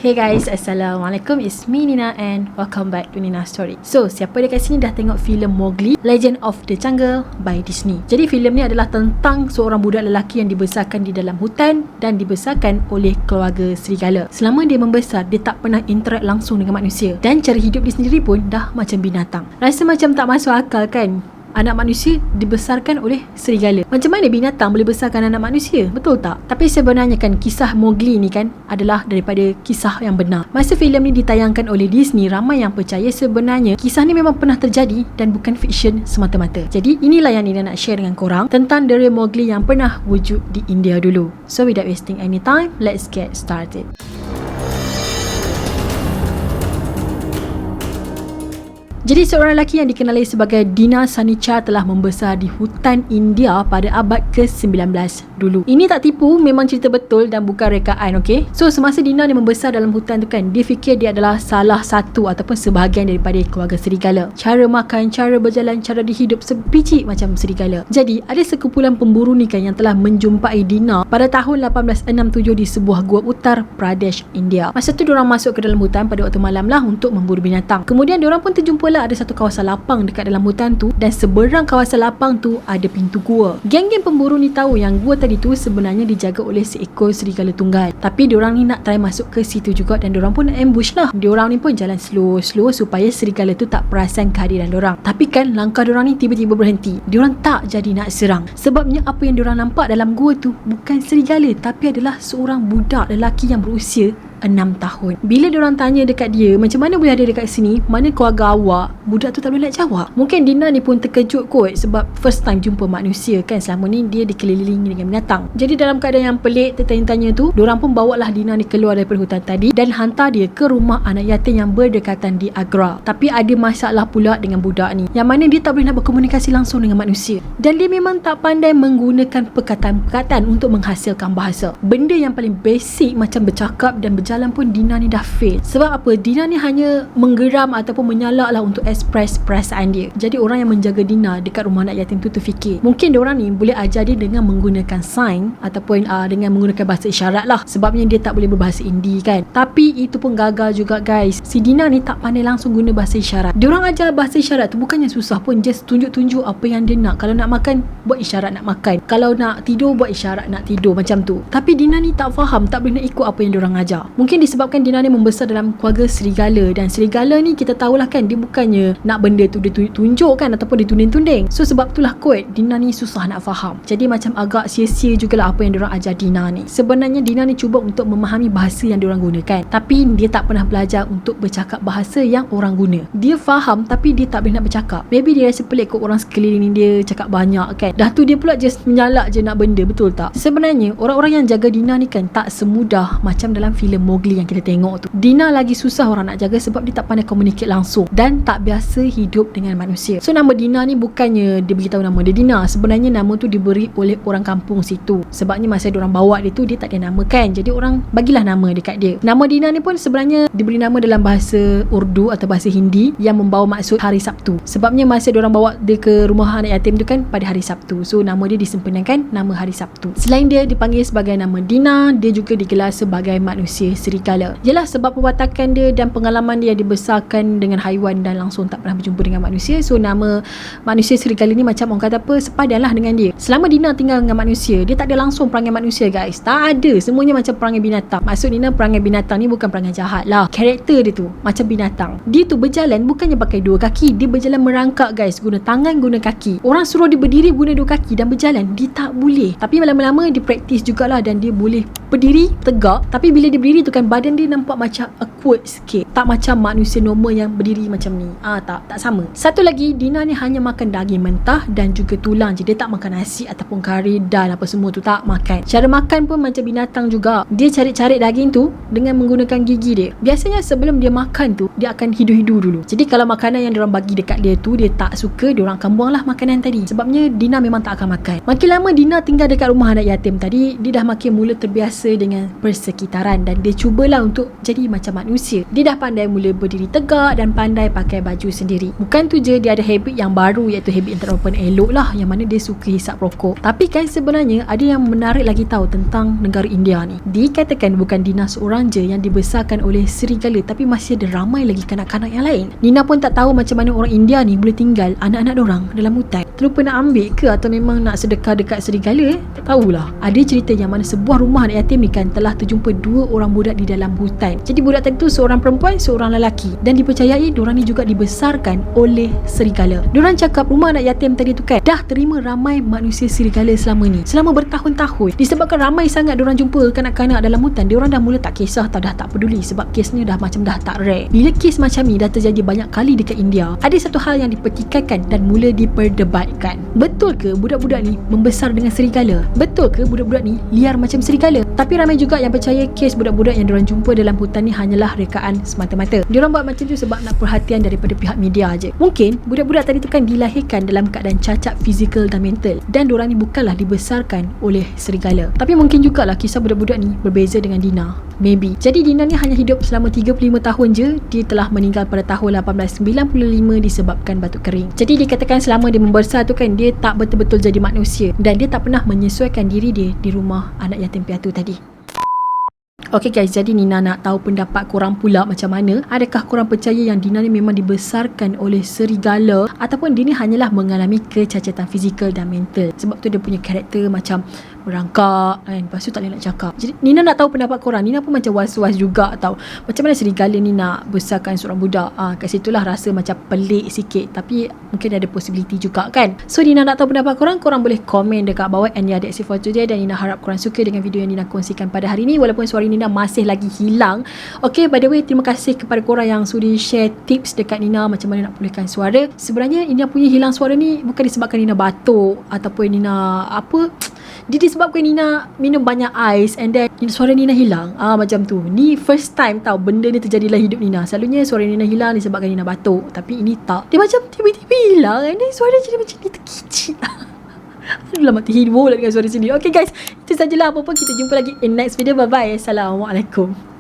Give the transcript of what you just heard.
Hey guys, Assalamualaikum. It's me Nina and welcome back to Nina Story. So, siapa dekat sini dah tengok filem Mowgli, Legend of the Jungle by Disney? Jadi filem ni adalah tentang seorang budak lelaki yang dibesarkan di dalam hutan dan dibesarkan oleh keluarga serigala. Selama dia membesar, dia tak pernah interact langsung dengan manusia dan cara hidup dia sendiri pun dah macam binatang. Rasa macam tak masuk akal kan? Anak manusia dibesarkan oleh serigala. Macam mana binatang boleh besarkan anak manusia? Betul tak? Tapi sebenarnya kan kisah Mowgli ni kan adalah daripada kisah yang benar. Masa filem ni ditayangkan oleh Disney, ramai yang percaya sebenarnya kisah ni memang pernah terjadi dan bukan fiksyen semata-mata. Jadi inilah yang Nina nak share dengan korang tentang The Real Mowgli yang pernah wujud di India dulu. So without wasting any time, let's get started. Jadi seorang lelaki yang dikenali sebagai Dina Sanica telah membesar di hutan India pada abad ke-19 dulu. Ini tak tipu, memang cerita betul dan bukan rekaan, okey? So semasa Dina ni membesar dalam hutan tu kan, dia fikir dia adalah salah satu ataupun sebahagian daripada keluarga serigala. Cara makan, cara berjalan, cara dihidup sebiji macam serigala. Jadi ada sekumpulan pemburu ni kan yang telah menjumpai Dina pada tahun 1867 di sebuah gua Uttar Pradesh, India. Masa tu diorang masuk ke dalam hutan pada waktu malam lah untuk memburu binatang. Kemudian diorang pun terjumpa ada satu kawasan lapang dekat dalam hutan tu dan seberang kawasan lapang tu ada pintu gua. Geng-geng pemburu ni tahu yang gua tadi tu sebenarnya dijaga oleh seekor serigala tunggal. Tapi diorang ni nak try masuk ke situ juga dan diorang pun nak ambush lah. Diorang ni pun jalan slow supaya serigala tu tak perasan kehadiran diorang. Tapi kan langkah diorang ni tiba-tiba berhenti. Diorang tak jadi nak serang. Sebabnya apa yang diorang nampak dalam gua tu bukan serigala tapi adalah seorang budak lelaki yang berusia 6 tahun. Bila diorang tanya dekat dia, macam mana boleh ada dekat sini? Mana keluarga awak? Budak tu tak boleh nak jawab. Mungkin Dina ni pun terkejut kot sebab first time jumpa manusia kan. Selama ni dia dikelilingi dengan binatang. Jadi dalam keadaan yang pelik tertanya-tanya tu, diorang pun bawa lah Dina ni keluar daripada hutan tadi dan hantar dia ke rumah anak yatim yang berdekatan di Agra. Tapi ada masalah pula dengan budak ni, yang mana dia tak boleh nak berkomunikasi langsung dengan manusia. Dan dia memang tak pandai menggunakan perkataan-perkataan untuk menghasilkan bahasa. Benda yang paling basic macam bercakap dan berjalan pun Dina ni dah fail. Sebab apa? Dina ni hanya menggeram ataupun menyalak lah untuk express perasaan dia. Jadi orang yang menjaga Dina dekat rumah anak yatim tu terfikir mungkin diorang ni boleh ajar dia dengan menggunakan sign ataupun dengan menggunakan bahasa isyarat lah. Sebabnya dia tak boleh berbahasa Hindi kan. Tapi itu pun gagal juga guys. Si Dina ni tak pandai langsung guna bahasa isyarat. Diorang ajar bahasa isyarat tu bukannya susah pun, just tunjuk-tunjuk apa yang dia nak. Kalau nak makan, buat isyarat nak makan. Kalau nak tidur, buat isyarat nak tidur, macam tu. Tapi Dina ni tak faham, tak boleh nak ikut apa yang diorang ajar. Mungkin disebabkan Dina ni membesar dalam keluarga serigala, dan serigala ni kita tahulah kan, dia bukannya nak benda tu dia tunjuk kan ataupun dia tunding-tunding. So sebab itulah kot Dina ni susah nak faham. Jadi macam agak sia-sia jugalah apa yang diorang ajar Dina ni. Sebenarnya Dina ni cuba untuk memahami bahasa yang diorang gunakan, tapi dia tak pernah belajar untuk bercakap bahasa yang orang guna. Dia faham tapi dia tak boleh nak bercakap. Maybe dia rasa pelik kot orang sekeliling dia cakap banyak kan. Dah tu dia pula just menyalak je nak benda, betul tak? Sebenarnya orang-orang yang jaga Dina ni kan tak semudah macam dalam filem Mowgli yang kita tengok tu. Dina lagi susah orang nak jaga sebab dia tak pandai communicate langsung dan tak biasa hidup dengan manusia. So nama Dina ni bukannya dia beritahu nama dia Dina. Sebenarnya nama tu diberi oleh orang kampung situ. Sebabnya masa diorang bawa dia tu, dia tak ada nama kan. Jadi orang bagilah nama dekat dia. Nama Dina ni pun sebenarnya diberi nama dalam bahasa Urdu atau bahasa Hindi yang membawa maksud hari Sabtu. Sebabnya masa diorang bawa dia ke rumah anak yatim tu kan pada hari Sabtu. So nama dia disempurnakan nama hari Sabtu. Selain dia dipanggil sebagai nama Dina, dia juga digelar sebagai manusia serigala. Yalah sebab perwatakan dia dan pengalaman dia dibesarkan dengan haiwan dan langsung tak pernah berjumpa dengan manusia. So nama manusia serigala ni macam orang kata apa, sepadan lah dengan dia. Selama Dina tinggal dengan manusia, dia tak ada langsung perangai manusia guys. Tak ada. Semuanya macam perangai binatang. Maksud Dina perangai binatang ni bukan perangai jahat lah. Karakter dia tu macam binatang. Dia tu berjalan bukannya pakai dua kaki. Dia berjalan merangkak guys. Guna tangan, guna kaki. Orang suruh dia berdiri guna dua kaki dan berjalan, dia tak boleh. Tapi lama-lama dia praktis jugalah dan dia boleh berdiri tegak. Tapi bila dia berdiri tu kan badan dia nampak macam awkward sikit. Tak macam manusia normal yang berdiri macam ni. Tak sama. Satu lagi, Dina ni hanya makan daging mentah dan juga tulang je. Dia tak makan nasi ataupun kari dan apa semua tu, tak makan. Cara makan pun macam binatang juga. Dia cari-cari daging tu dengan menggunakan gigi dia. Biasanya sebelum dia makan tu, dia akan hidu-hidu dulu. Jadi kalau makanan yang diorang bagi dekat dia tu dia tak suka, diorang akan buang lah makanan tadi. Sebabnya Dina memang tak akan makan. Makin lama Dina tinggal dekat rumah anak yatim tadi, dia dah makin mula terbiasa dengan persekitaran dan dia cubalah untuk jadi macam manusia. Dia dah pandai mula berdiri tegak dan pandai pakai baju sendiri. Bukan tu je, dia ada habit yang baru, iaitu habit yang terlalu elok lah, yang mana dia suka hisap rokok. Tapi kan sebenarnya ada yang menarik lagi tahu tentang negara India ni. Dikatakan bukan Dina seorang je yang dibesarkan oleh serigala, tapi masih ada ramai lagi kanak-kanak yang lain. Nina pun tak tahu macam mana orang India ni boleh tinggal anak-anak dorang dalam hutan. Terlupa nak ambil ke atau memang nak sedekah dekat serigala? Tak tahulah. Ada cerita yang mana sebuah rumah anak yatim ni kan telah terjumpa 2 orang budak di dalam hutan. Jadi budak tadi tu seorang perempuan, seorang lelaki, dan dipercayai diorang ni juga dibesarkan oleh serigala. Diorang cakap rumah anak yatim tadi tu kan dah terima ramai manusia serigala selama ni, selama bertahun-tahun. Disebabkan ramai sangat diorang jumpa kanak-kanak dalam hutan, diorang dah mula tak kisah tau, dah tak peduli sebab kesnya dah macam dah tak rare. Bila kes macam ni dah terjadi banyak kali dekat India, ada satu hal yang dipertikaikan dan mula diperdebatkan. Betul ke budak-budak ni membesar dengan serigala? Betul ke budak-budak ni liar macam serigala? Tapi ramai juga yang percaya kes budak-budak yang diorang jumpa dalam hutan ni hanyalah rekaan semata-mata. Diorang buat macam tu sebab nak perhatian daripada pihak media aje. Mungkin budak-budak tadi tu kan dilahirkan dalam keadaan cacat fizikal dan mental, dan diorang ni bukanlah dibesarkan oleh serigala. Tapi mungkin jugalah kisah budak-budak ni berbeza dengan Dina. Maybe. Jadi Dina ni hanya hidup selama 35 tahun je. Dia telah meninggal pada tahun 1895 disebabkan batuk kering. Jadi dikatakan selama dia membesar tu kan, dia tak betul-betul jadi manusia dan dia tak pernah menyesuaikan diri dia di rumah anak yatim piatu tadi. Okay guys, jadi Nina nak tahu pendapat korang pula macam mana. Adakah korang percaya yang Dina ni memang dibesarkan oleh serigala, ataupun dia ni hanyalah mengalami kecacatan fizikal dan mental? Sebab tu dia punya karakter macam merangkak kan, lepas tu tak boleh nak cakap. Jadi Nina nak tahu pendapat korang. Nina pun macam was-was juga tau, macam mana serigala ni nak besarkan seorang budak. Kat situlah rasa macam pelik sikit, tapi mungkin ada possibility juga kan. So Nina nak tahu pendapat korang. Korang boleh komen dekat bawah. And yeah, that's it for today. Dan Nina harap korang suka dengan video yang Nina kongsikan pada hari ni, walaupun suara Nina masih lagi hilang. Okay, by the way, terima kasih kepada korang yang sudi share tips dekat Nina macam mana nak pulihkan suara. Sebenarnya Nina punya hilang suara ni bukan disebabkan Nina batuk ataupun Nina apa, dia disebabkan Nina minum banyak ais and then suara Nina hilang. Macam tu. Ni first time tau benda ni terjadi dalam hidup Nina. Selalunya suara Nina hilang disebabkan Nina batuk, tapi ini tak. Dia macam tiba-tiba hilang and then suara jadi macam ni terkicit. Aduh, mati hibur lah dengan suara sini. Okay guys, itu sajalah. Apa-apa kita jumpa lagi in next video. Bye bye. Assalamualaikum.